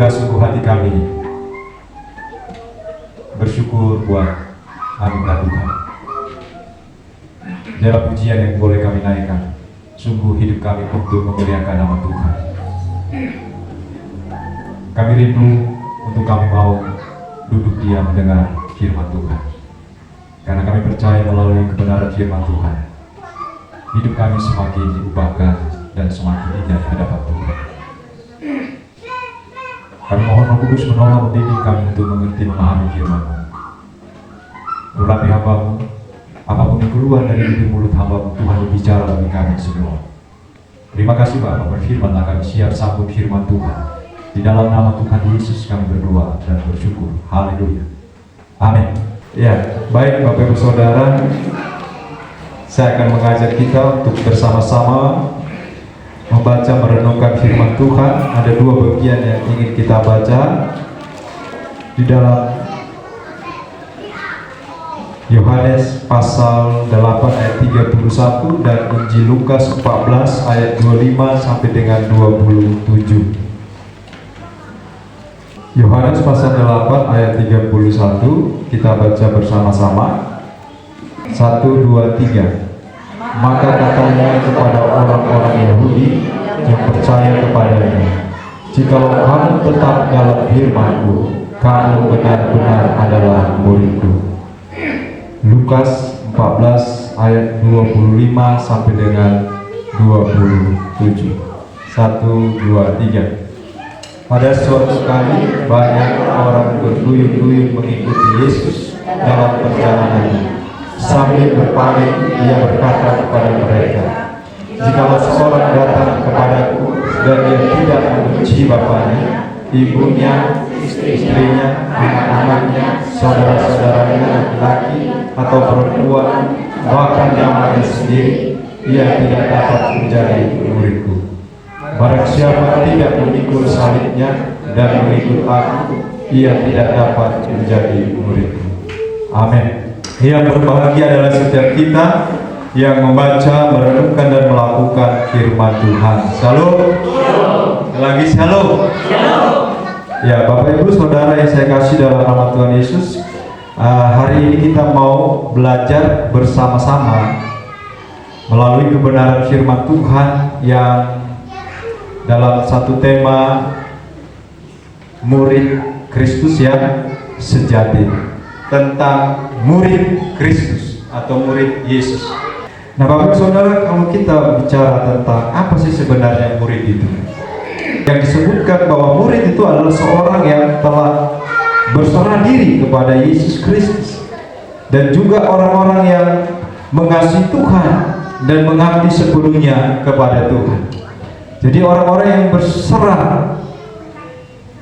lega sungguh hati kami bersyukur buat anugerah Tuhan. Dalam pujian yang boleh kami naikkan, sungguh hidup kami untuk memuliakan nama Tuhan. Kami rindu untuk kami mau duduk diam mendengar firman Tuhan, karena kami percaya melalui kebenaran firman Tuhan, hidup kami semakin diubahkan dan semakin indah di hadapan Tuhan. Kami mohon Roh Kudus menolong mendidik kami untuk mengerti memahami firman-Mu. Urapi hamba-Mu, apapun yang keluar dari bibir mulut hamba-Mu, Tuhan berbicara bagi kami semua. Terima kasih Bapa, berfirman-Lah kami siap sambut firman Tuhan. Di dalam nama Tuhan Yesus kami berdoa dan bersyukur. Haleluya. Amin. Ya, baik Bapak Ibu Saudara, saya akan mengajak kita untuk bersama-sama membaca merenungkan firman Tuhan. Ada dua bagian yang ingin kita baca di dalam Yohanes pasal 8 ayat 31 dan Injil Lukas 14 ayat 25 sampai dengan 27. Yohanes pasal 8 ayat 31 kita baca bersama-sama. 1, 2, 3. Maka katanya kepada orang-orang Yahudi yang percaya kepadanya, jikalau kamu tetap dalam firman-Ku, kamu benar-benar adalah murid-Ku. Lukas 14 ayat 25 sampai dengan 27. 1, 2, 3. Pada suatu kali banyak orang berduyun-duyun mengikuti Yesus dalam perjalanannya. Sambil berpaling, ia berkata kepada mereka, jikalau seorang datang kepadaku dan dia tidak membenci bapaknya, ibunya, istrinya, anak-anaknya, saudara-saudaranya laki-laki atau perempuan, bahkan nyamannya sendiri, ia tidak dapat menjadi muridku. Barang siapa tidak memikul salibnya dan mengikut aku, ia tidak dapat menjadi muridku. Amin. Yang berbahagia adalah setiap kita yang membaca, merenungkan dan melakukan firman Tuhan. Shalom. Lagi shalom. Ya, Bapak Ibu Saudara yang saya kasih dalam nama Tuhan Yesus, hari ini kita mau belajar bersama-sama melalui kebenaran firman Tuhan yang dalam satu tema murid Kristus yang sejati, tentang murid Kristus atau murid Yesus. Nah, Bapak Saudara, kalau kita bicara tentang apa sih sebenarnya murid itu, yang disebutkan bahwa murid itu adalah seorang yang telah berserah diri kepada Yesus Kristus, dan juga orang-orang yang mengasihi Tuhan dan mengabdi sepenuhnya kepada Tuhan. Jadi orang-orang yang berserah,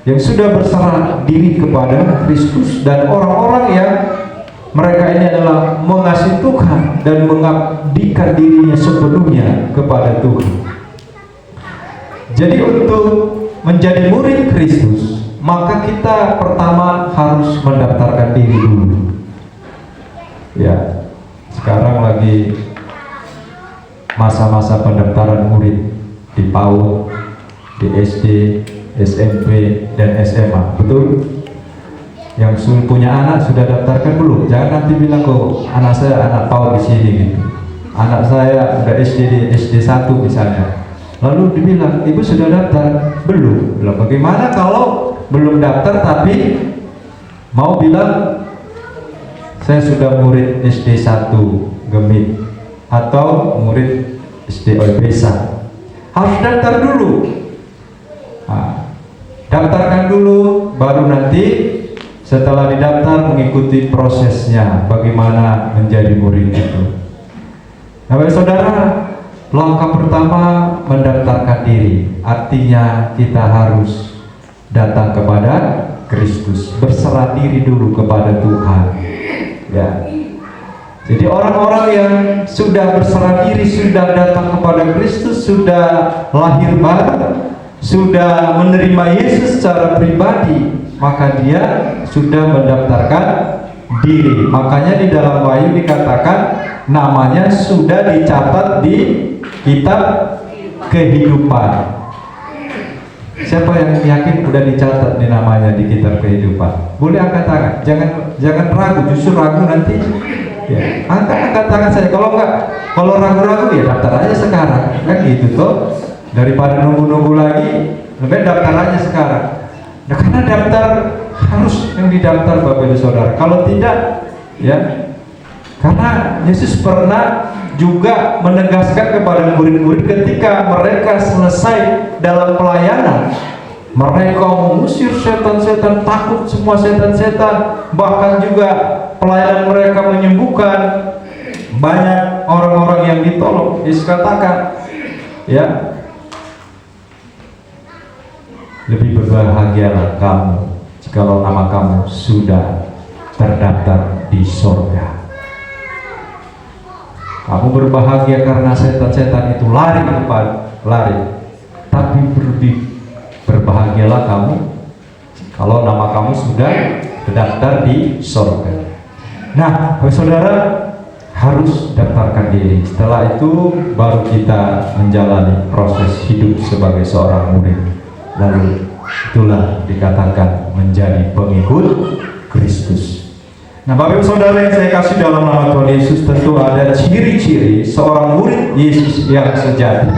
yang sudah berserah diri kepada Kristus, dan orang-orang yang mereka ini adalah mengasihi Tuhan dan mengabdikan dirinya sepenuhnya kepada Tuhan. Jadi untuk menjadi murid Kristus, maka kita pertama harus mendaftarkan diri dulu. Ya, sekarang lagi masa-masa pendaftaran murid di PAUD, di SD, SMP, dan SMA, betul? Yang punya anak sudah daftarkan belum? Jangan nanti bilang kok anak saya anak PAUD di sini gitu. Anak saya udah SD di SD 1 misalnya. Lalu dibilang, ibu sudah daftar? Belum. Belum. Bagaimana kalau belum daftar tapi mau bilang saya sudah murid SD 1 Gemit atau murid SD Oibesa? Harus daftar dulu. Nah, daftarkan dulu, baru nanti setelah didaftar mengikuti prosesnya bagaimana menjadi murid itu. Nah, Bapak Saudara, langkah pertama mendaftarkan diri, artinya kita harus datang kepada Kristus, berserah diri dulu kepada Tuhan. Ya. Jadi orang-orang yang sudah berserah diri, sudah datang kepada Kristus, sudah lahir baru, sudah menerima Yesus secara pribadi, maka dia sudah mendaftarkan diri. Makanya di dalam Wahyu dikatakan namanya sudah dicatat di kitab kehidupan. Siapa yang yakin udah dicatat di namanya di kitab kehidupan? Boleh angkat tangan. Jangan ragu, justru ragu nanti. Ya, angkat tangan saya. Kalau ragu-ragu ya daftar aja sekarang. Kan gitu toh. Daripada nunggu-nunggu lagi, lebih daftar aja sekarang. Nah, karena daftar harus yang didaftar Bapak Ibu Saudara. Kalau tidak, ya, karena Yesus pernah juga menegaskan kepada murid-murid ketika mereka selesai dalam pelayanan, mereka mengusir setan-setan, takut semua setan-setan, bahkan juga pelayanan mereka menyembuhkan banyak orang-orang yang ditolong. Yesus katakan, ya, lebih berbahagialah kamu jikalau nama kamu sudah terdaftar di sorga. Kamu berbahagia karena setan-setan itu lari, tapi berbahagialah kamu kalau nama kamu sudah terdaftar di sorga. Nah, saudara harus daftarkan diri. Setelah itu baru kita menjalani proses hidup sebagai seorang murid. Lalu itulah dikatakan menjadi pengikut Kristus. Nah, Bapak Ibu Saudara yang saya kasih dalam nama Tuhan Yesus, tentu ada ciri-ciri seorang murid Yesus yang sejati,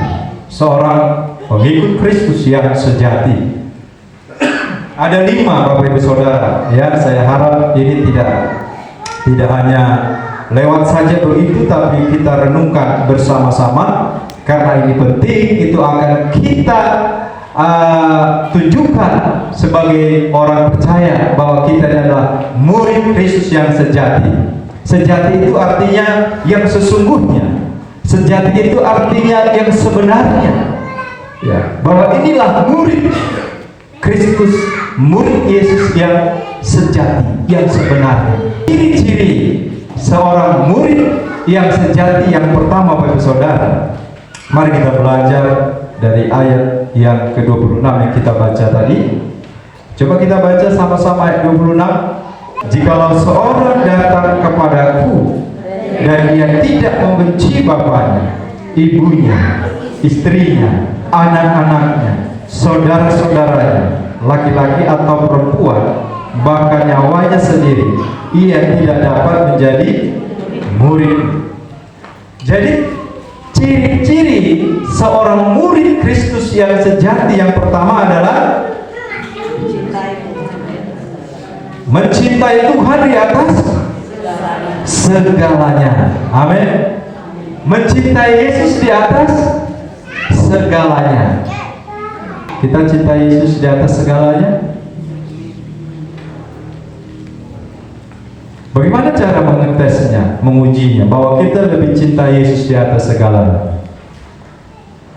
seorang pengikut Kristus yang sejati. Ada 5 Bapak Ibu Saudara. Ya, saya harap ini tidak hanya lewat saja begitu, tapi kita renungkan bersama-sama karena ini penting. Itu akan kita tunjukkan sebagai orang percaya bahwa kita adalah murid Kristus yang sejati. Sejati itu artinya yang sesungguhnya. Sejati itu artinya yang sebenarnya. Ya, bahwa inilah murid Kristus, murid Yesus yang sejati, yang sebenarnya. Ciri-ciri seorang murid yang sejati yang pertama, Bapak Saudara, mari kita belajar dari ayat yang ke-26 yang kita baca tadi. Coba kita baca sama-sama ayat 26. Jikalau seorang datang kepadaku dan dia tidak membenci bapaknya, ibunya, istrinya, anak-anaknya, saudara-saudaranya, laki-laki atau perempuan, bahkan nyawanya sendiri, ia tidak dapat menjadi murid. Jadi ciri-ciri seorang murid Kristus yang sejati yang pertama adalah mencintai Tuhan di atas segalanya. Amin. Mencintai Yesus di atas segalanya. Kita cintai Yesus di atas segalanya. Bagaimana cara mengetesnya, mengujinya bahwa kita lebih cinta Yesus di atas segalanya?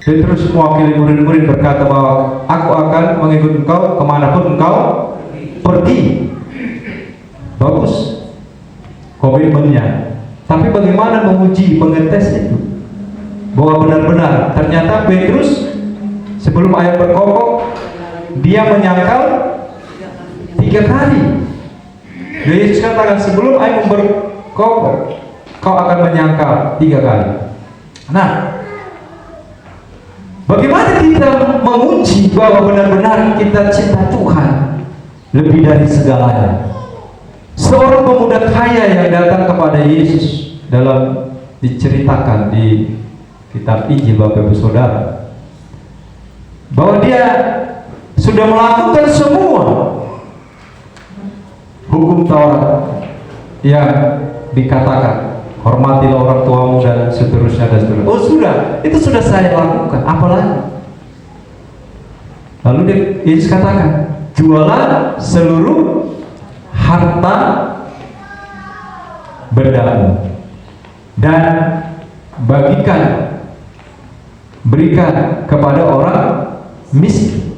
Petrus mewakili murid-murid berkata bahwa aku akan mengikut engkau kemanapun engkau pergi. Bagus komitmennya. Tapi bagaimana menguji, mengetes itu? Bahwa benar-benar ternyata Petrus sebelum ayat berkokok dia menyangkal 3 kali. Yesus katakan sebelum ayat berkokok kau akan menyangkal 3 kali. Nah, bagaimana kita menguji bahwa benar-benar kita cinta Tuhan lebih dari segalanya? Seorang pemuda kaya yang datang kepada Yesus dalam diceritakan di kitab Injil Bapak Ibu Saudara, bahwa dia sudah melakukan semua hukum Taurat yang dikatakan, hormatilah orang tuamu dan seterusnya dan seterusnya. Oh sudah, itu sudah saya lakukan, apalagi? Lalu Yesus katakan, jualah seluruh harta bendamu dan berikan kepada orang miskin.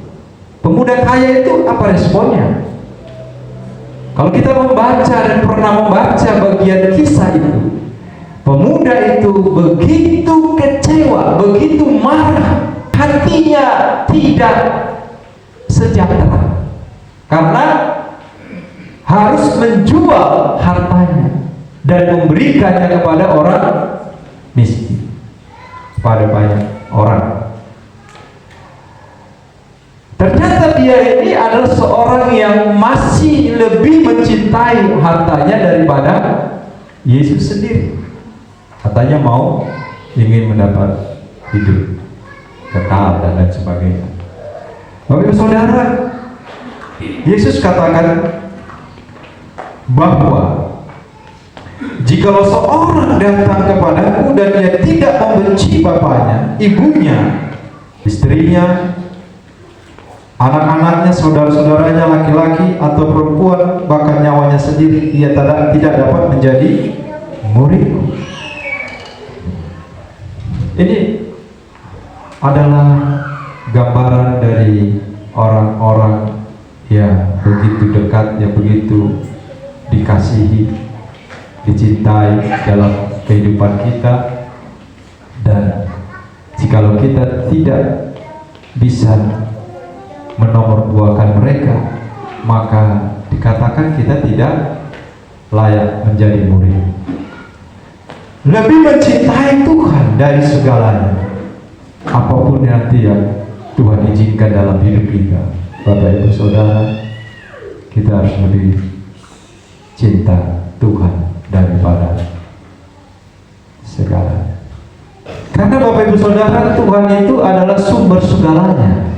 Pemuda kaya itu apa responnya? Kalau kita membaca dan pernah membaca bagian kisah itu, pemuda itu begitu kecewa, begitu marah, hatinya tidak sejahtera karena harus menjual hartanya dan memberikannya kepada orang miskin, kepada banyak orang. Ternyata dia ini adalah seorang yang masih lebih mencintai hartanya daripada Yesus sendiri. Katanya ingin mendapat hidup kekal dan lain sebagainya. Bapak Ibu Saudara, Yesus katakan bahwa jikalau seorang datang kepadaku dan dia tidak membenci bapaknya, ibunya, istrinya, anak-anaknya, saudara-saudaranya laki-laki atau perempuan, bahkan nyawanya sendiri, ia tidak dapat menjadi muridku. Ini adalah gambaran dari orang-orang yang begitu dekat, yang begitu dikasihi, dicintai dalam kehidupan kita. Dan jikalau kita tidak bisa menomorduakan mereka, maka dikatakan kita tidak layak menjadi murid. Lebih mencintai Tuhan dari segalanya, apapun nanti yang Tuhan izinkan dalam hidup kita. Bapak Ibu Saudara, kita harus lebih cinta Tuhan daripada segalanya. Karena Bapak Ibu Saudara, Tuhan itu adalah sumber segalanya.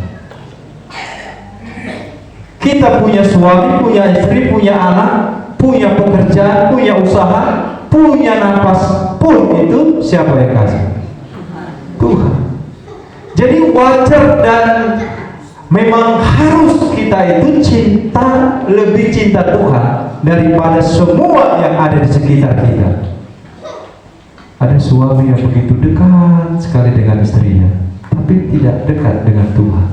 Kita punya suami, punya istri, punya anak, punya pekerjaan, punya usaha, punya napas pun, itu siapa yang kasih? Tuhan. Jadi wajar dan memang harus kita itu lebih cinta Tuhan daripada semua yang ada di sekitar kita. Ada suami yang begitu dekat sekali dengan istrinya, tapi tidak dekat dengan Tuhan.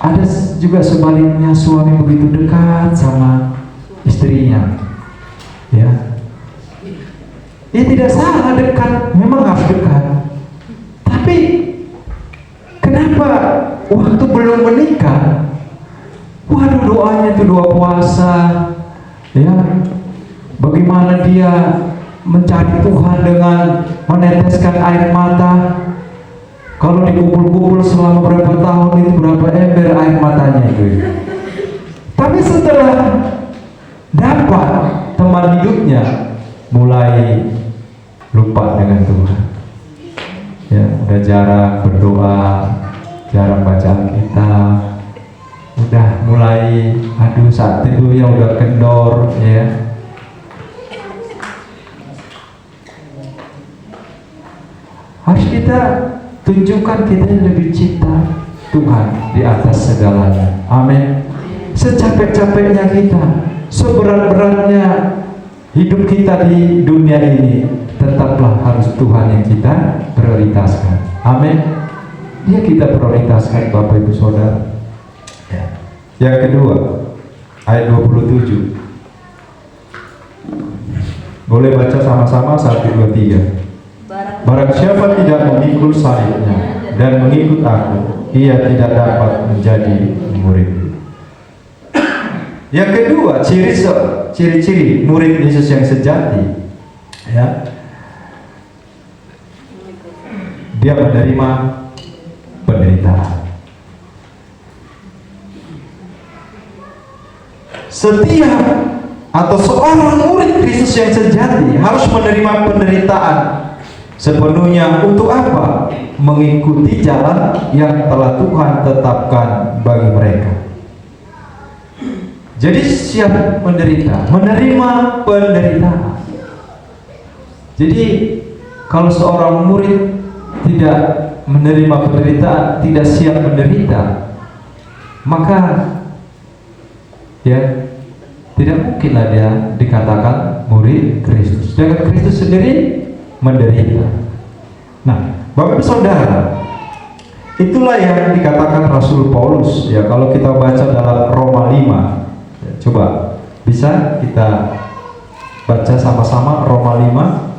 Ada juga sebaliknya, suami begitu dekat sama istrinya, ya tidak salah dekat, memang harus dekat. Tapi kenapa waktu belum menikah, waduh, doanya itu doa puasa, ya, bagaimana dia mencari Tuhan dengan meneteskan air mata. Kalau dikumpul-kumpul selama berapa tahun itu berapa ember air matanya itu. Tapi setelah dapat teman hidupnya, mulai lupa dengan Tuhan. Ya, udah jarang berdoa, jarang baca Alkitab, udah mulai saat itu yang udah kendor, ya. Harus kita tunjukkan kita yang lebih cinta Tuhan di atas segalanya. Amin. Secapek-capeknya kita, seberat-beratnya hidup kita di dunia ini, tetaplah harus Tuhan yang kita prioritaskan. Amin. Dia kita prioritaskan, Bapak Ibu Saudara. Yang kedua, ayat 27. Boleh baca sama-sama, 1, 2, 3. Barang siapa tidak memikul salibnya dan mengikut aku, ia tidak dapat menjadi murid. Yang kedua, ciri-ciri murid Yesus yang sejati, ya, dia menerima penderitaan. Setiap atau seorang murid Kristus yang sejati harus menerima penderitaan sepenuhnya. Untuk apa? Mengikuti jalan yang telah Tuhan tetapkan bagi mereka. Jadi siap menderita, menerima penderitaan. Jadi kalau seorang murid tidak menerima penderitaan, tidak siap menderita, maka ya tidak mungkinlah dia dikatakan murid Kristus. Sedangkan Kristus sendiri menderita. Nah, Bapak Ibu Saudara, itulah yang dikatakan Rasul Paulus, ya, kalau kita baca dalam Roma 5. Ya, coba bisa kita baca sama-sama Roma 5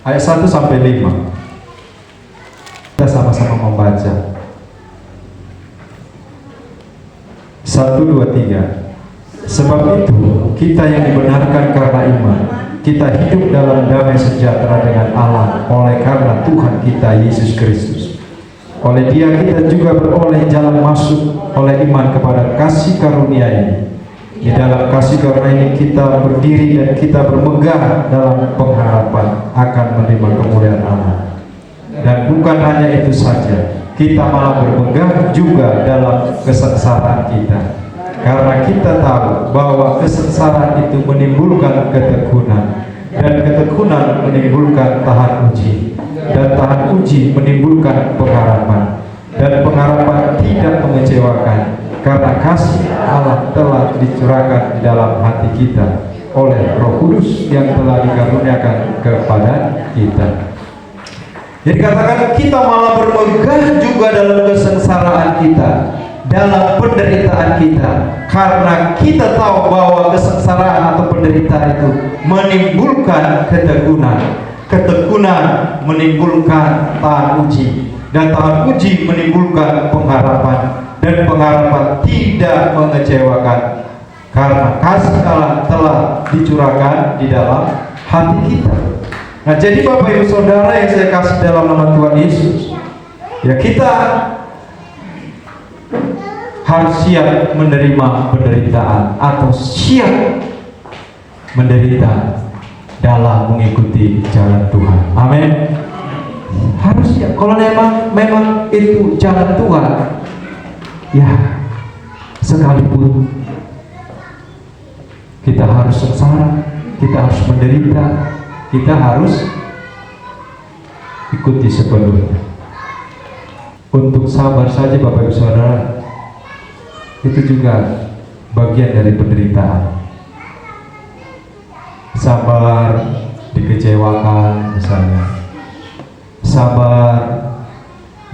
ayat 1 sampai 5. Kita sama-sama membaca. 1, 2, 3. Sebab itu kita yang dibenarkan karena iman, kita hidup dalam damai sejahtera dengan Allah oleh karena Tuhan kita Yesus Kristus. Oleh Dia kita juga beroleh jalan masuk oleh iman kepada kasih karunia ini. Di dalam kasih karunia ini kita berdiri dan kita bermegah dalam pengharapan akan menerima kemuliaan Allah. Dan bukan hanya itu saja, kita malah bermegah juga dalam kesengsaraan kita. Karena kita tahu bahwa kesengsaraan itu menimbulkan ketekunan, dan ketekunan menimbulkan tahan uji, dan tahan uji menimbulkan pengharapan, dan pengharapan tidak mengecewakan karena kasih Allah telah dicurahkan di dalam hati kita oleh Roh Kudus yang telah dikaruniakan kepada kita. Jadi katakan kita malah bermegah juga dalam kesengsaraan kita, dalam penderitaan kita, karena kita tahu bahwa kesengsaraan atau penderitaan itu menimbulkan ketekunan, ketekunan menimbulkan tahan uji, dan tahan uji menimbulkan pengharapan, dan pengharapan tidak mengecewakan karena kasih Allah telah dicurahkan di dalam hati kita. Nah, jadi Bapak Ibu Saudara yang saya kasih dalam nama Tuhan Yesus, ya kita harus siap menerima penderitaan atau siap menderita dalam mengikuti jalan Tuhan. Amin. Harus siap. Kalau memang itu jalan Tuhan, ya sekalipun kita harus sengsara, kita harus menderita, kita harus ikuti sepenuhnya. Untuk sabar saja Bapak Ibu Saudara, itu juga bagian dari penderitaan. Sabar dikecewakan misalnya, sabar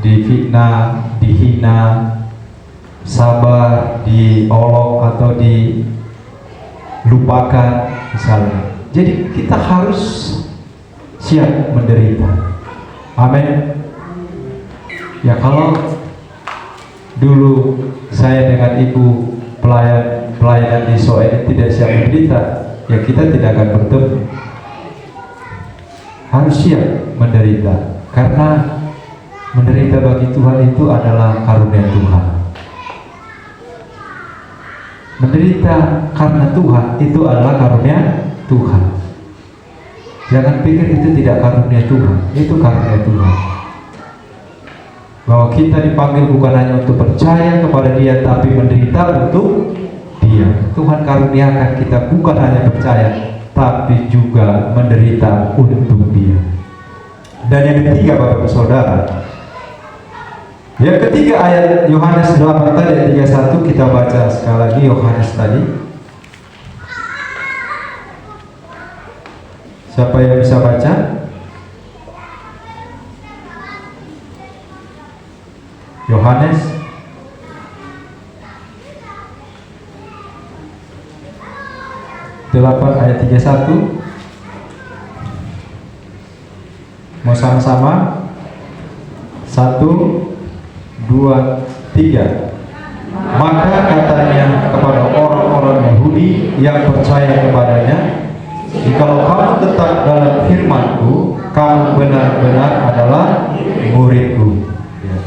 difitnah, dihina, sabar diolok atau dilupakan misalnya. Jadi kita harus siap menderita. Amin. Ya, kalau dulu saya dengan ibu pelayanan di Soe tidak siap menderita, ya kita tidak akan bertemu. Harus siap menderita, karena menderita bagi Tuhan itu adalah karunia Tuhan. Menderita karena Tuhan itu adalah karunia Tuhan. Jangan pikir itu tidak karunia Tuhan, itu karunia Tuhan. Bahwa kita dipanggil bukan hanya untuk percaya kepada Dia, tapi menderita untuk Dia. Tuhan karuniakan kita bukan hanya percaya, tapi juga menderita untuk Dia. Dan yang ketiga Bapak Ibu Saudara, yang ketiga ayat Yohanes 8 tadi ayat 31, kita baca sekali lagi Yohanes tadi. Siapa yang bisa baca? Yohanes 8 ayat 31. Mau sama-sama? 1, 2, 3. Maka katanya kepada orang-orang Yahudi yang percaya kepadanya, jikalau kamu tetap dalam firman-Ku, kamu benar-benar adalah murid-Ku. Ya.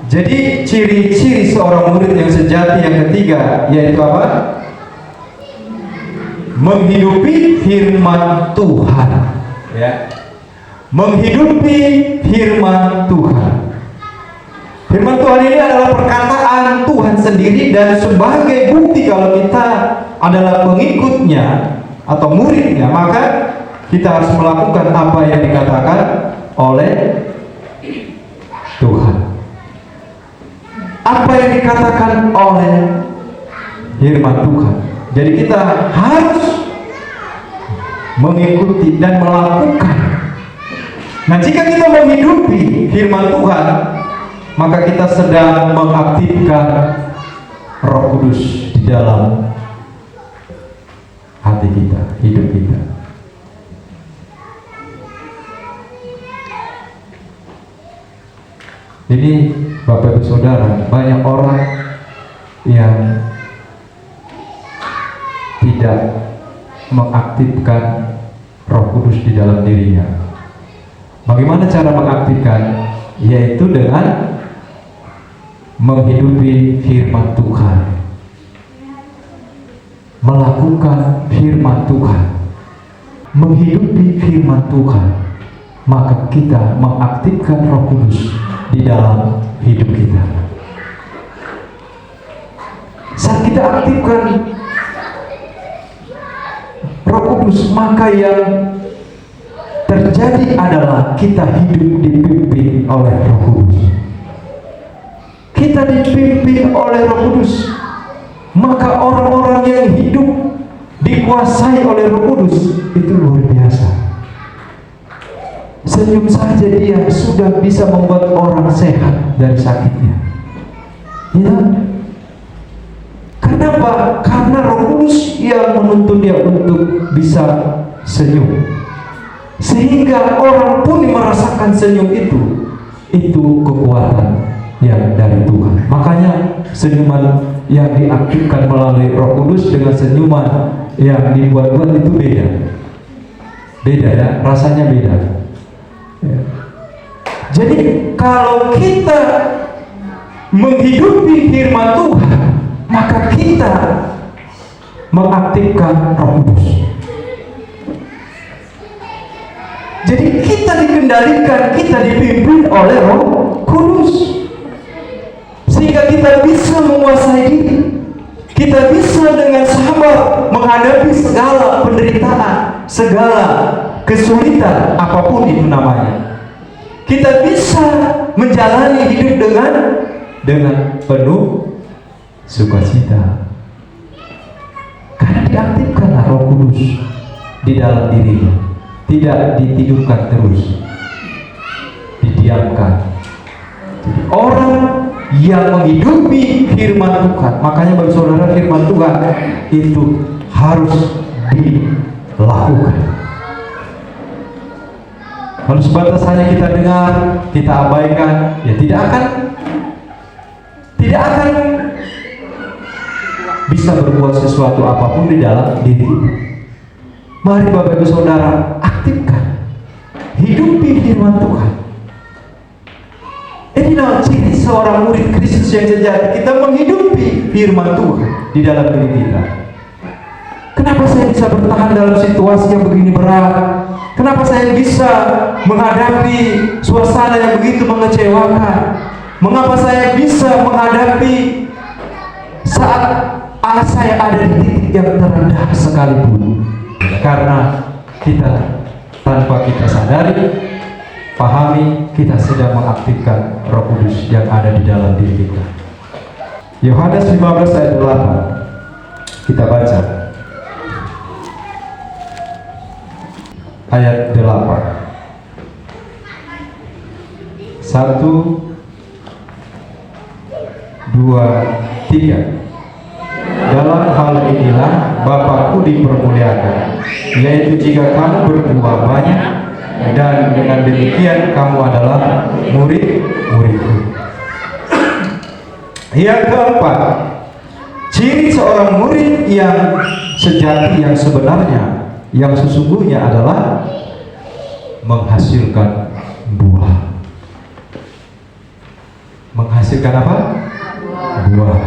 Jadi ciri-ciri seorang murid yang sejati yang ketiga yaitu apa? Menghidupi firman Tuhan. Ya. Menghidupi firman Tuhan. Firman Tuhan ini adalah perkataan Tuhan sendiri, dan sebagai bukti kalau kita adalah pengikutnya atau muridnya, maka kita harus melakukan apa yang dikatakan oleh Tuhan. Apa yang dikatakan oleh firman Tuhan. Jadi kita harus mengikuti dan melakukan. Nah, jika kita menghidupi firman Tuhan, maka kita sedang mengaktifkan Roh Kudus di dalam hati kita, hidup kita. Ini Bapak Ibu Saudara, banyak orang yang tidak mengaktifkan Roh Kudus di dalam dirinya. Bagaimana cara mengaktifkan? Yaitu dengan menghidupi firman Tuhan, melakukan firman Tuhan, menghidupi firman Tuhan, maka kita mengaktifkan Roh Kudus di dalam hidup kita. Saat kita aktifkan Roh Kudus, maka yang terjadi adalah kita hidup dipimpin oleh Roh Kudus. Kita dipimpin oleh Roh Kudus, maka orang-orang yang hidup dikuasai oleh Roh Kudus itu luar biasa. Senyum saja dia sudah bisa membuat orang sehat dari sakitnya. Ya. Kenapa? Karena Roh Kudus yang menuntun dia untuk bisa senyum, sehingga orang pun merasakan senyum itu kekuatan yang dari Tuhan. Makanya senyuman yang diaktifkan melalui Roh Kudus dengan senyuman yang dibuat-buat itu beda ya, rasanya beda ya. Jadi kalau kita menghidupi firman Tuhan, maka kita mengaktifkan Roh Kudus. Jadi kita dikendalikan, kita dipimpin oleh Roh Kudus, sehingga kita bisa menguasai diri. Kita bisa dengan sabar menghadapi segala penderitaan, segala kesulitan, apapun itu namanya. Kita bisa menjalani hidup dengan penuh sukacita, karena diaktifkan Roh Kudus di dalam dirinya, tidak ditidurkan terus, didiamkan. Jadi orang yang menghidupi firman Tuhan, makanya bagi saudara firman Tuhan itu harus dilakukan. Kalau sebatas hanya kita dengar, kita abaikan, ya tidak akan bisa berbuat sesuatu apapun di dalam diri. Mari Bapak Ibu Saudara, aktifkan, hidupi firman Tuhan. Inilah ciri seorang murid Kristus yang sejati. Kita menghidupi firman Tuhan di dalam diri kita. Kenapa saya bisa bertahan dalam situasi yang begini berat? Kenapa saya bisa menghadapi suasana yang begitu mengecewakan? Mengapa saya bisa menghadapi saat saya ada di titik yang terendah sekalipun? Karena kita tanpa kita sadari, pahami, kita sedang mengaktifkan Roh Kudus yang ada di dalam diri kita. Yohanes 15 ayat 8 kita baca. Ayat 8. 1, 2, 3. Dalam hal inilah Bapakku dipermuliakan, yaitu jika kamu berbuah banyak, dan dengan demikian kamu adalah murid-muridku. Yang keempat, ciri seorang murid yang sejati, yang sebenarnya, yang sesungguhnya adalah menghasilkan buah. Menghasilkan apa? Buah.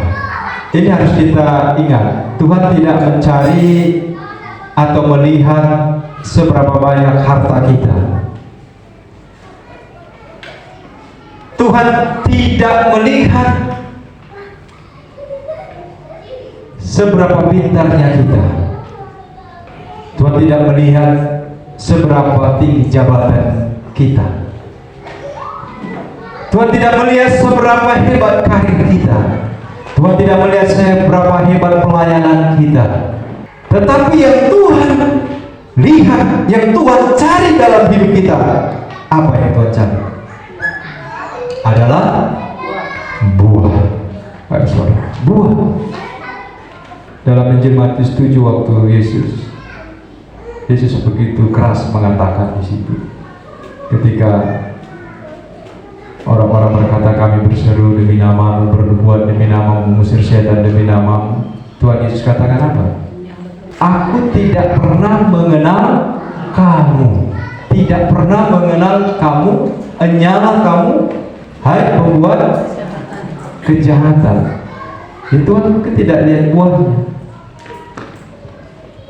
Ini harus kita ingat. Tuhan tidak mencari atau melihat seberapa banyak harta kita. Tuhan tidak melihat seberapa pintarnya kita. Tuhan tidak melihat seberapa tinggi jabatan kita. Tuhan tidak melihat seberapa hebat karir kita. Tuhan tidak melihat seberapa hebat pelayanan kita. Tetapi yang Tuhan lihat, yang Tuhan cari dalam hidup kita, apa yang Tuhan cari? Adalah buah. Buah. Dalam Injil Matius 7 waktu Yesus begitu keras mengatakan di situ, ketika orang-orang berkata, kami berseru demi namamu, berbuat demi namamu, mengusir setan demi namamu. Tuhan Yesus katakan apa? Aku tidak pernah mengenal kamu, tidak pernah mengenal kamu, hanyalah kamu, hai pembuat kejahatan. Itu tidak lihat buahnya,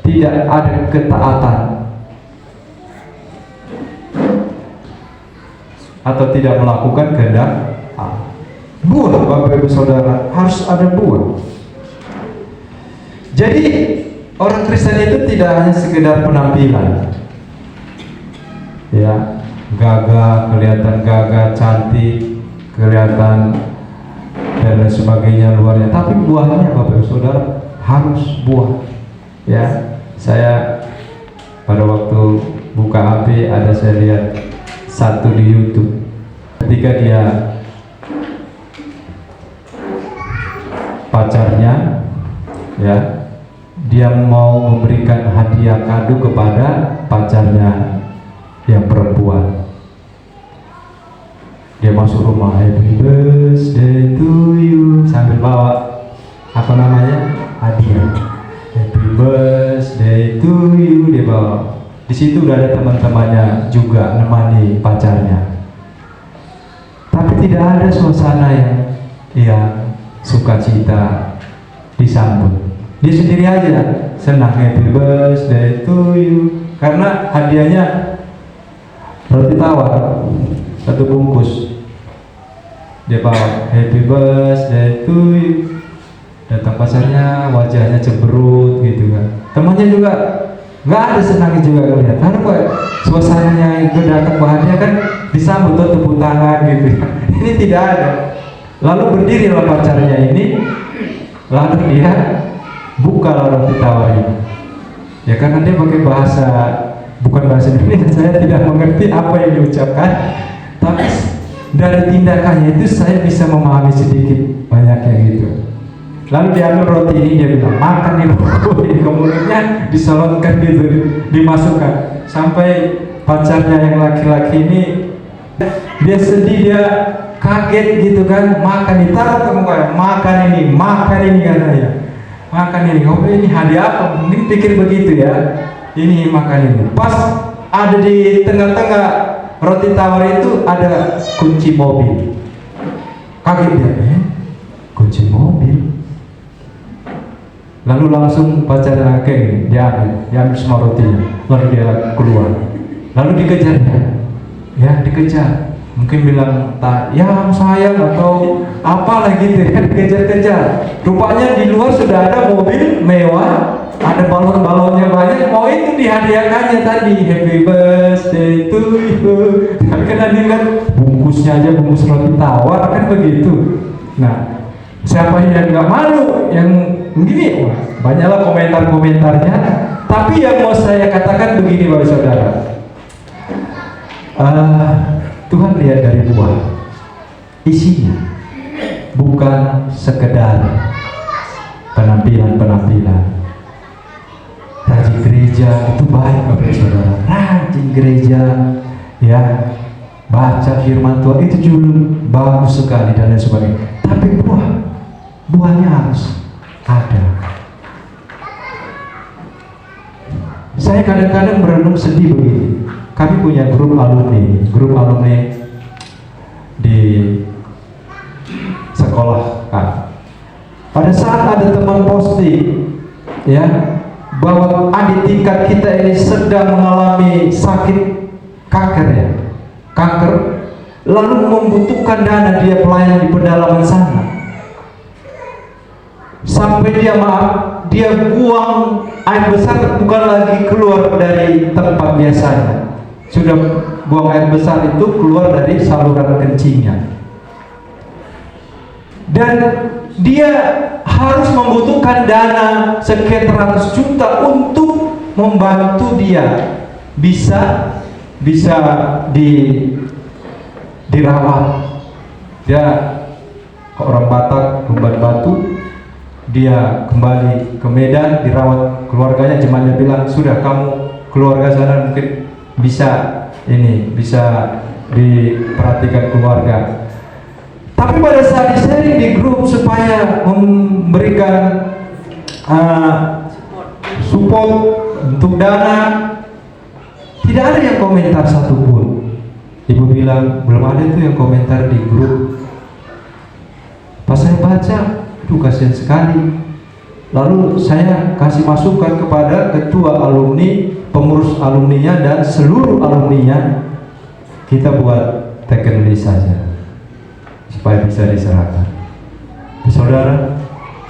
tidak ada ketaatan, atau tidak melakukan kehendak Allah. Buah, Bapak Ibu Saudara, harus ada buah. Jadi orang Kristen itu tidak hanya sekedar penampilan, ya, gagah, kelihatan gagah, cantik, kelihatan dan lain sebagainya luarnya, tapi buahnya, Bapak Ibu Saudara, harus buah. Ya, saya pada waktu buka HP ada saya lihat satu di YouTube, ketika dia pacarnya, ya, dia mau memberikan hadiah kado kepada pacarnya yang perempuan. Dia masuk rumah, happy birthday to you, sambil bawa apa namanya, hadiah, happy birthday to you, dia bawa. Di situ udah ada teman-temannya juga nemani pacarnya, tapi tidak ada suasana yang sukacita disambut. Dia sendiri aja senang, happy birthday to you, karena hadiahnya roti tawar satu bungkus. Dia bawa, happy birthday to you. Datang pacarnya, wajahnya cemberut gitu kan. Temannya juga nggak ada senangnya juga ngeliat, karena kok suasananya itu datang bahagia kan, disambut tuh tepuk tangan gitu. Ini tidak ada. Lalu berdirilah pacarnya ini, lalu dia buka roti tawar ini. Ya karena dia pakai bahasa, bukan bahasa Indonesia, saya tidak mengerti apa yang diucapkan, tapi dari tindakannya itu saya bisa memahami sedikit banyaknya gitu. Lalu diambil roti ini, dia bilang, makan nih roti, ke mulutnya disolotkan gitu, dimasukkan. Sampai pacarnya yang laki-laki ini, dia sedih, dia kaget gitu kan, makan, ditaruh ke muka, makan ini katanya, makan ini. Oh ini hadiah apa? Mungkin pikir begitu ya, ini makan ini. Pas ada di tengah-tengah roti tawar itu ada kunci mobil. Kaget dia, kunci mobil. Lalu langsung pacarnya kayak diambil semua rotinya, lalu dia keluar, lalu dikejarnya, ya dikejar. Mungkin bilang ya sayang atau apalah gitu ya, dikejar-kejar. Rupanya di luar sudah ada mobil mewah, ada balon-balonnya banyak, mau itu dihadiahkannya tadi, happy birthday to you. Kan kena dilihat bungkusnya aja, bungkus roti tawar kan begitu. Nah, siapa yang nggak malu, yang begini, banyaklah komentar-komentarnya. Tapi yang mau saya katakan begini, Bapak Saudara, Tuhan lihat dari buah, isinya, bukan sekedar penampilan. Rajin gereja itu baik, Bapak Saudara, rajin gereja, ya, baca firman Tuhan itu juga bagus sekali dan lain sebagainya. Tapi buahnya harus ada. Saya kadang-kadang merenung sedih begini. Kami punya grup alumni di sekolah kan. Pada saat ada teman posting, ya, bahwa adik tingkat kita ini sedang mengalami sakit kanker, lalu membutuhkan dana, dia pelayan di pedalaman sana. Sampai dia buang air besar, bukan lagi keluar dari tempat biasanya, sudah buang air besar itu keluar dari saluran kencingnya, dan dia harus membutuhkan dana sekian ratus juta untuk membantu dia bisa dirawat. Dia orang Batak, Kembar Batu, dia kembali ke Medan, dirawat keluarganya. Jemaatnya bilang, sudah kamu keluarga sana mungkin bisa diperhatikan keluarga. Tapi pada saat di-sharing di grup supaya memberikan support untuk dana, Tidak ada yang komentar satupun. Ibu bilang belum ada tuh yang komentar di grup. Pas saya baca, aduh kasihan sekali. Lalu saya kasih masukan kepada ketua alumni, pengurus alumninya dan seluruh alumninya, kita buat taken list saja supaya bisa diserahkan. Saudara,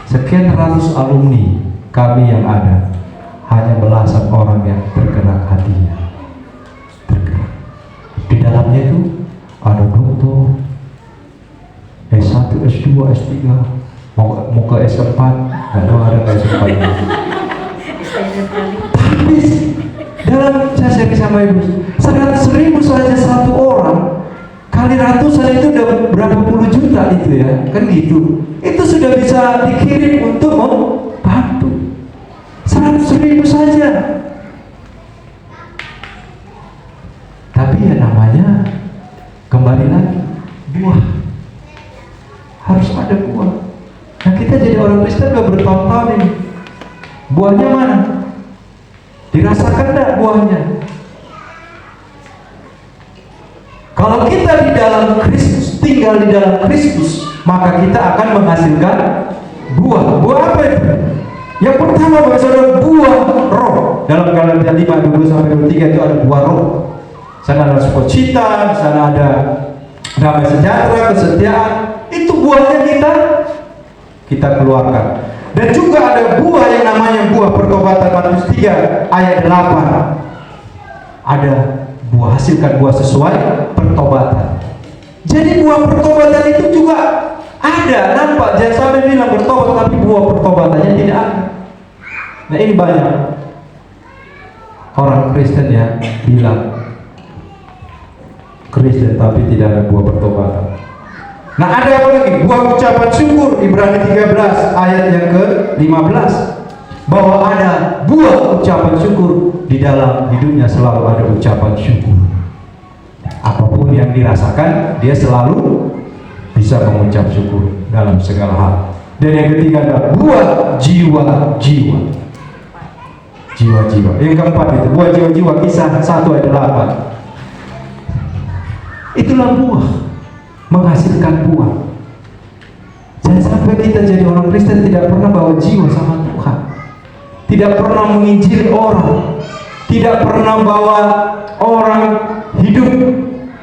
sekian ratus alumni kami yang ada, hanya belasan orang yang tergerak hatinya. Tergerak. Di dalamnya itu ada doktor, S1, S2, S3, mau ke S4, nggak tahu ada ke S4. Tapi dalam saya share sama ibu, 100.000 saja satu orang, kali ratusan itu udah berapa puluh juta itu ya, kan gitu. Itu sudah bisa dikirim untuk membantu. 100.000 saja. Tapi ya namanya kembali lagi buah. Harus ada buah. Nah kita jadi orang Kristen udah bertahun-tahun ini. Buahnya mana? Dirasakan enggak buahnya? Kalau kita di dalam Kristus, tinggal di dalam Kristus, maka kita akan menghasilkan buah. Buah apa itu? Yang pertama saudara, buah roh. Dalam Galatia 5:20-23 itu ada buah roh. Sana ada sukacita, sana ada damai sejahtera, kesetiaan. Itu buahnya kita keluarkan. Dan juga ada buah yang namanya buah pertobatan, Matius 3 ayat 8. Ada buah, hasilkan buah sesuai pertobatan. Jadi buah pertobatan itu juga ada, nampak. Jangan sampai bilang bertobat tapi buah pertobatannya tidak ada. Nah ini banyak orang Kristen yang bilang Kristen tapi tidak ada buah pertobatan. Nah ada apa lagi? Buah ucapan syukur, Ibrani 13 ayat yang ke-15, bahwa ada buah ucapan syukur. Di dalam hidupnya selalu ada ucapan syukur. Apapun yang dirasakan, dia selalu bisa mengucap syukur dalam segala hal. Dan yang ketiga ada buah jiwa-jiwa. Jiwa-jiwa. Yang keempat itu buah jiwa-jiwa, Kisah 1 ayat 8. Itulah buah, menghasilkan buah. Jangan sampai kita jadi orang Kristen tidak pernah bawa jiwa sama Tuhan, tidak pernah menginjili orang, tidak pernah bawa orang hidup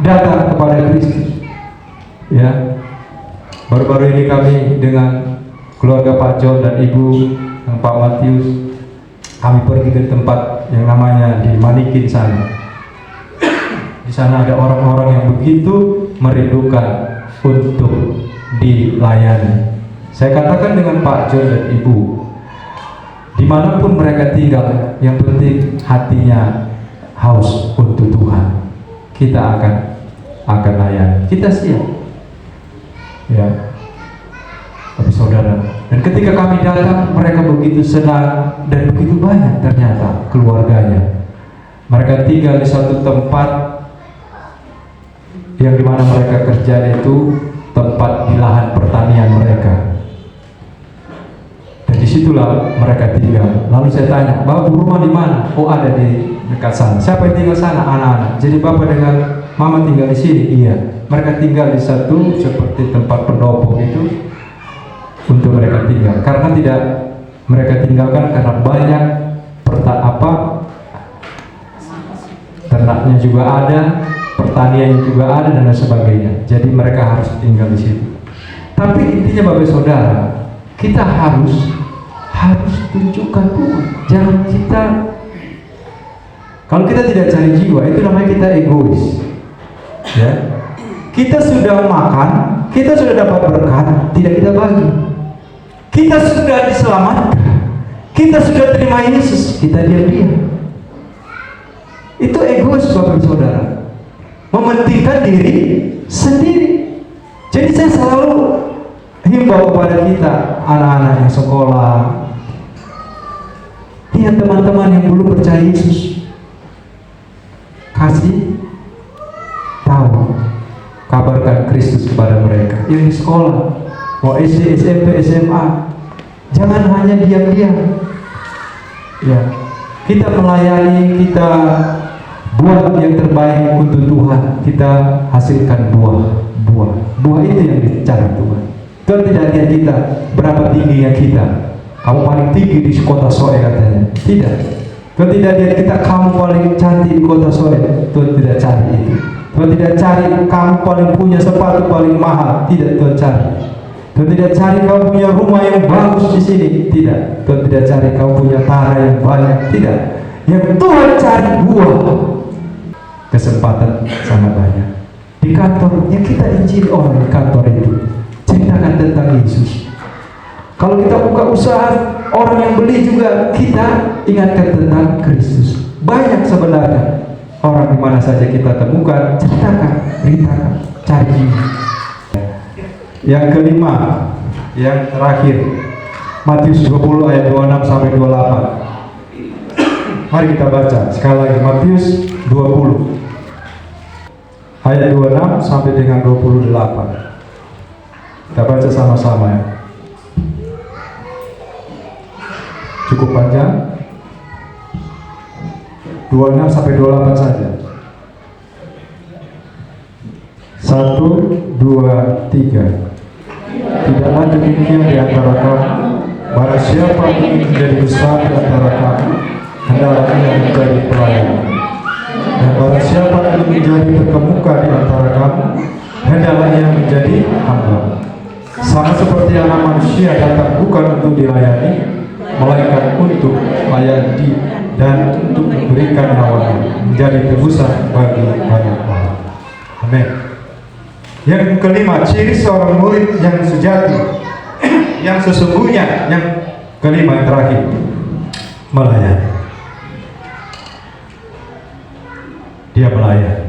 datang kepada Kristus. Ya, baru-baru ini kami dengan keluarga Pak John dan Ibu yang Pak Matius, kami pergi ke tempat yang namanya di Manikin sana. Di sana ada orang-orang yang begitu merindukan untuk dilayani. Saya katakan dengan Pak John dan Ibu, dimanapun mereka tinggal, yang penting hatinya haus untuk Tuhan, kita akan layani. Kita siap, ya. Tapi saudara, dan ketika kami datang, mereka begitu senang dan begitu banyak ternyata keluarganya. Mereka tinggal di satu tempat yang dimana mereka kerja, itu tempat di lahan pertanian mereka. Dan disitulah mereka tinggal. Lalu saya tanya, Bapak rumah di mana? Oh ada di dekat sana. Siapa yang tinggal sana? Anak-anak. Jadi Bapak dengan Mama tinggal di sini? Iya. Mereka tinggal di satu seperti tempat pendopo itu untuk mereka tinggal. Karena tidak mereka tinggalkan karena banyak ternaknya juga ada, pertaniannya juga ada dan lain sebagainya. Jadi mereka harus tinggal di situ. Tapi intinya Bapak Saudara, kita harus tunjukkan Tuhan. Jangan kita, kalau kita tidak cari jiwa, itu namanya kita egois. Ya, kita sudah makan, kita sudah dapat berkat, tidak kita bagi. Kita sudah diselamatkan, kita sudah terima Yesus, kita diam-diam. Itu egois Bapak Saudara, mementingkan diri sendiri. Jadi saya selalu himbau kepada kita, anak-anak yang sekolah, lihat teman-teman yang belum percaya Yesus, kasih tahu, kabarkan Kristus kepada mereka. Yang di sekolah, mau SD, SMP, SMA, jangan hanya diam-diam. Ya, kita melayani, kita buat yang terbaik untuk Tuhan, kita hasilkan buah. Buah itu yang dicari Tuhan. Tuhan tidak lihat kita berapa tingginya kita. Kamu paling tinggi di kota Soe katanya. Tidak. Tuhan tidak lihat kita kamu paling cantik di kota Soe. Tuhan tidak cari itu. Tuhan tidak cari kamu paling punya sepatu paling mahal. Tidak Tuhan cari. Tuhan tidak cari kamu punya rumah yang bagus di sini. Tidak. Tuhan tidak cari kamu punya tanah yang banyak. Tidak. Yang Tuhan cari buah. Kesempatan sangat banyak. Di kantor, yang kita injili orang di kantor itu, ceritakan tentang Yesus. Kalau kita buka usaha, orang yang beli juga kita ingatkan tentang Kristus. Banyak sebenarnya orang di mana saja kita temukan, ceritakan, beritakan, cari. Yang kelima, yang terakhir, Matius 20 ayat 26 sampai 28. Mari kita baca sekali lagi, Matius 20 ayat 26 sampai dengan 28. Kita baca sama-sama ya. Cukup panjang. 26 sampai 28 saja. 1, 2, 3. Tidaklah demikian di antara kamu. Barang siapa ingin menjadi besar di antara kamu, hendaklah ia menjadi pelayan. Dan barang siapa ingin menjadi terkemuka di antara kamu, hendaklah ia menjadi hamba. Sama seperti anak manusia datang bukan untuk dilayani, melainkan untuk melayani dan untuk memberikan nyawanya menjadi tebusan bagi banyak orang. Amin. Yang kelima, ciri seorang murid yang sejati, yang sesungguhnya, yang kelima, yang terakhir, melayani. Dia melayani.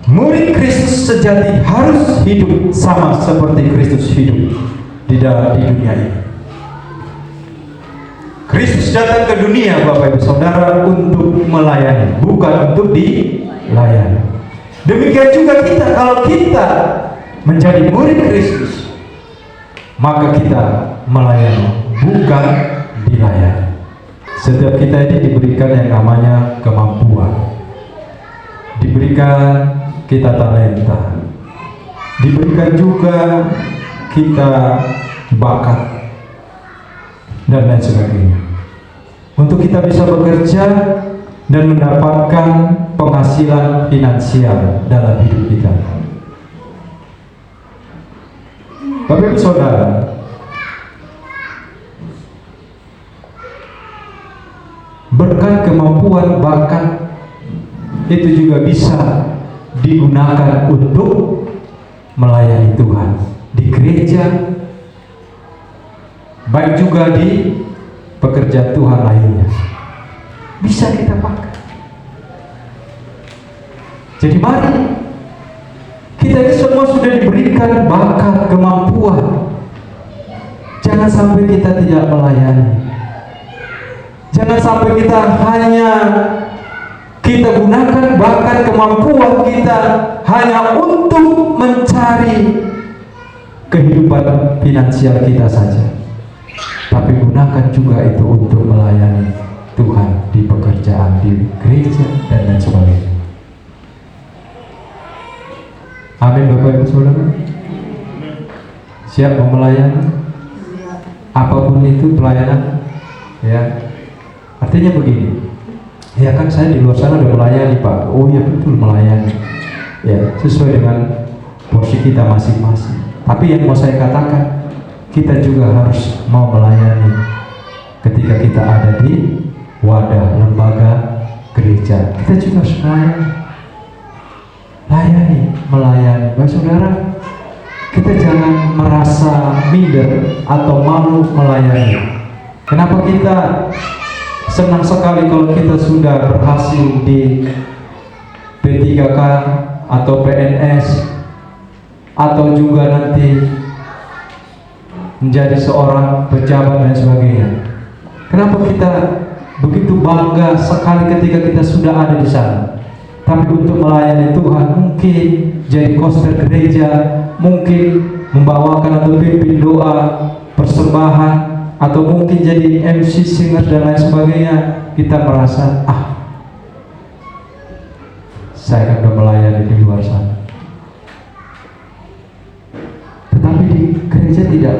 Murid Kristus sejati harus hidup sama seperti Kristus hidup di dunia ini. Kristus datang ke dunia, Bapak Ibu Saudara, untuk melayani, bukan untuk dilayani. Demikian juga kita, kalau kita menjadi murid Kristus, maka kita melayani, bukan dilayani. Setiap kita ini diberikan yang namanya kemampuan, diberikan kita talenta, diberikan juga kita bakat dan lain sebagainya, untuk kita bisa bekerja dan mendapatkan penghasilan finansial dalam hidup kita. Bapak Ibu Saudara, berkat kemampuan bakat itu juga bisa digunakan untuk melayani Tuhan di gereja, baik juga di pekerjaan Tuhan lainnya. Bisa kita pakai. Jadi mari, kita ini semua sudah diberikan bakat, kemampuan. Jangan sampai kita tidak melayani. Jangan sampai kita hanya gunakan bakat, kemampuan kita hanya untuk mencari kehidupan finansial kita saja, tapi gunakan juga itu untuk melayani Tuhan di pekerjaan, di gereja dan lain sebagainya. Amin Bapak Ibu Saudara. Siap mau melayani apapun itu pelayanan, ya. Artinya begini, ya kan saya di luar sana udah melayani Pak. Oh ya betul, melayani, ya sesuai dengan porsi kita masing-masing. Tapi yang mau saya katakan, kita juga harus mau melayani ketika kita ada di wadah, lembaga, gereja. Kita juga harus melayani. Bapak Saudara, kita jangan merasa minder atau malu melayani. Kenapa kita senang sekali kalau kita sudah berhasil di P3K atau PNS, atau juga nanti menjadi seorang pejabat dan sebagainya. Kenapa kita begitu bangga sekali ketika kita sudah ada di sana? Tapi untuk melayani Tuhan, mungkin jadi koster gereja, mungkin membawakan atau pimpin doa, persembahan, atau mungkin jadi MC, singer dan lain sebagainya, kita merasa saya kan udah melayani di luar sana. Tetapi di gereja tidak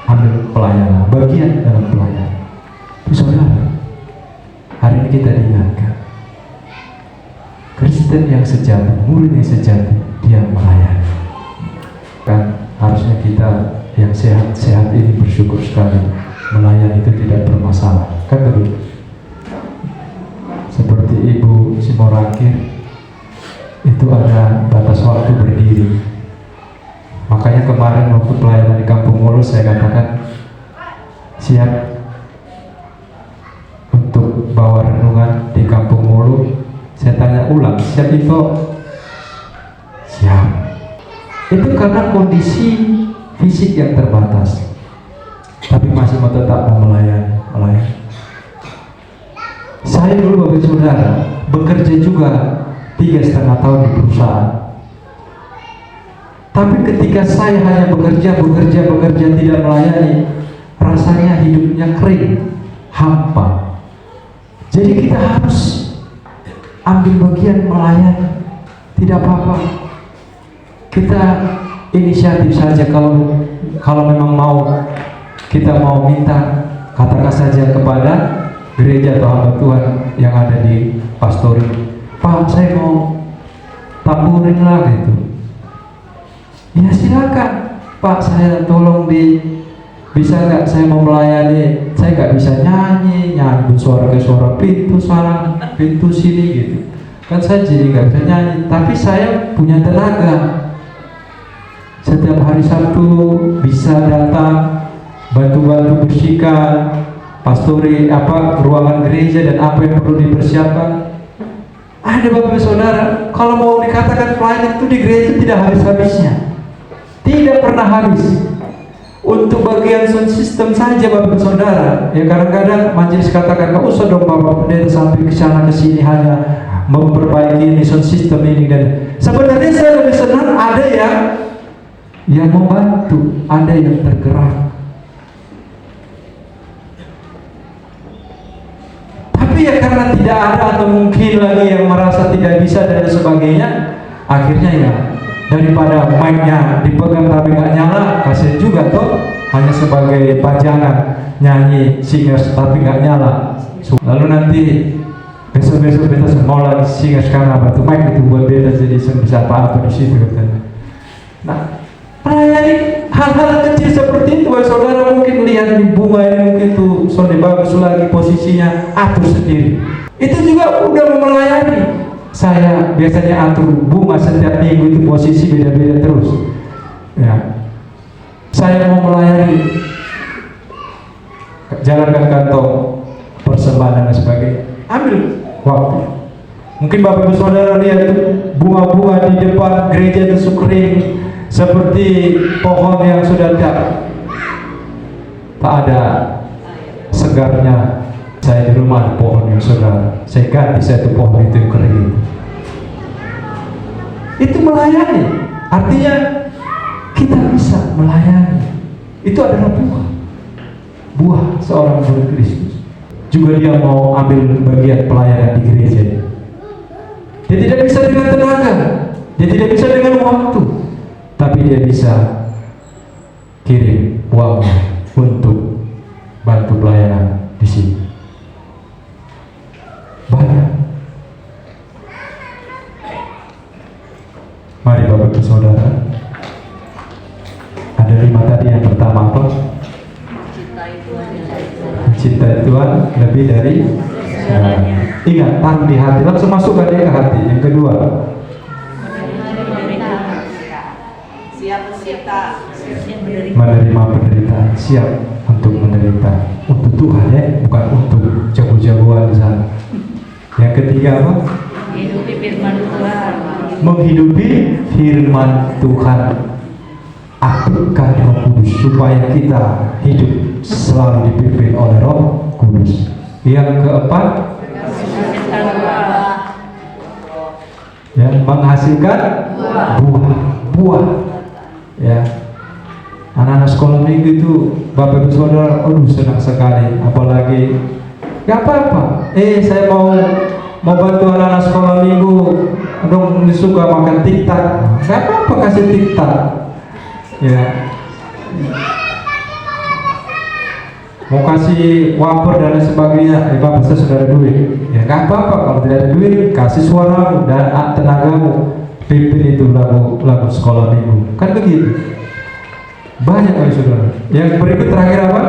ambil pelayanan, bagian dalam pelayanan. Saudara, hari ini kita diingatkan, Kristen yang sejati, murid yang sejati, dia melayani. Kan harusnya kita yang sehat-sehat ini bersyukur sekali, melayani itu tidak bermasalah, kan begitu? Seperti Ibu Simorakir, itu ada batas waktu berdiri. Makanya kemarin waktu pelayanan di Kampung Mulu, saya katakan siap untuk bawa renungan di Kampung Mulu. Saya tanya ulang, siap itu? Siap. Itu karena kondisi fisik yang terbatas, tapi masih mau tetap melayani. Saya dulu Bapak Saudara bekerja juga 3,5 tahun di perusahaan. Tapi ketika saya hanya bekerja tidak melayani, rasanya hidupnya kering, hampa. Jadi kita harus ambil bagian melayani. Tidak apa-apa, kita inisiatif saja. Kalau memang kita mau minta, katakan saja kepada gereja atau hamba Tuhan yang ada di pastori, Pak, saya mau taburin lah gitu. Ya silakan, Pak, saya tolong bisa nggak, saya mau melayani, saya nggak bisa nyanyi suara ke suara, pintu sana, pintu sini gitu. Kan saya jadi nggak bisa nyanyi, tapi saya punya tenaga. Setiap hari Sabtu bisa datang bantu-bantu bersihkan pastori ruangan gereja dan apa yang perlu dipersiapkan. Ada Bapak Saudara, kalau mau dikatakan pelayanan itu di gereja tidak habis-habisnya, tidak pernah habis. Untuk bagian sound system saja Bapak Saudara, ya kadang-kadang majelis katakan, nggak usah dong Bapak Pendeta sampai ke sana ke sini hanya memperbaiki ini sound system ini. Dan sebenarnya saya lebih senang ada yang membantu, ada yang tergerak. Tapi ya karena tidak ada atau mungkin lagi yang merasa tidak bisa dan sebagainya, akhirnya ya daripada mic-nya dipegang tapi nggak nyala, kasihan juga toh, hanya sebagai pajangan nyanyi singers tapi nggak nyala. Lalu nanti besok-besok beta mau lagi singers karena apa tuh mic itu buat beta jadi bisa apa-apa di situ katanya. Nah, melayani hal-hal kecil seperti itu, saudara mungkin lihat di bunga ini mungkin tuh sonde bagus lagi posisinya, atur sendiri. Itu juga udah melayani. Saya biasanya atur bunga setiap minggu itu posisi beda-beda terus. Ya, saya mau melayani, jalankan kantong persembahan dan sebagainya, ambil waktu. Mungkin Bapak Ibu Saudara lihat itu bunga-bunga di depan gereja itu kering seperti pohon yang sudah tak ada segarnya. Saya di rumah ada pohon yang sudah saya ganti satu pohon itu yang kering. Itu melayani, artinya kita bisa melayani. Itu adalah buah seorang murid Kristus. Juga dia mau ambil bagian pelayanan di gereja. Dia tidak bisa dengan tenaga, dia tidak bisa dengan waktu, tapi dia bisa kirim uangnya untuk bantu pelayanan di sini. Banyak. Mari Bapak Ibu Saudara, ada 5 tadi. Yang pertama apa? Cintai Tuhan lebih dari segalanya. Ingat, taruh di hati, langsung masukkan dia ke hati. Yang kedua, menerima penderitaan, siap untuk menderita untuk Tuhan, ya, bukan untuk jago-jagoan di sana. Yang ketiga apa? Menghidupi firman Tuhan. Menghidupi firman Tuhan. Aktifkan Roh Kudus supaya kita hidup selalu dipimpin oleh Roh Kudus. Yang keempat, ya, menghasilkan buah. Ya. Anak-anak sekolah minggu itu Bapak Ibu Saudara, aduh senang sekali. Apalagi gak apa-apa. Saya mau bantu anak-anak sekolah minggu dong suka makan tiktak. Gak apa-apa kasih tiktak. Ya. Mau kasih wafer dan lain sebagainya, Bapak saya sudah ada duit. Ya gak apa-apa, kalau tidak ada duit kasih suaramu dan tenagamu, pimpin itu lagu sekolah minggu. Kan begitu. Banyak kali saudara. Yang berikut terakhir apa?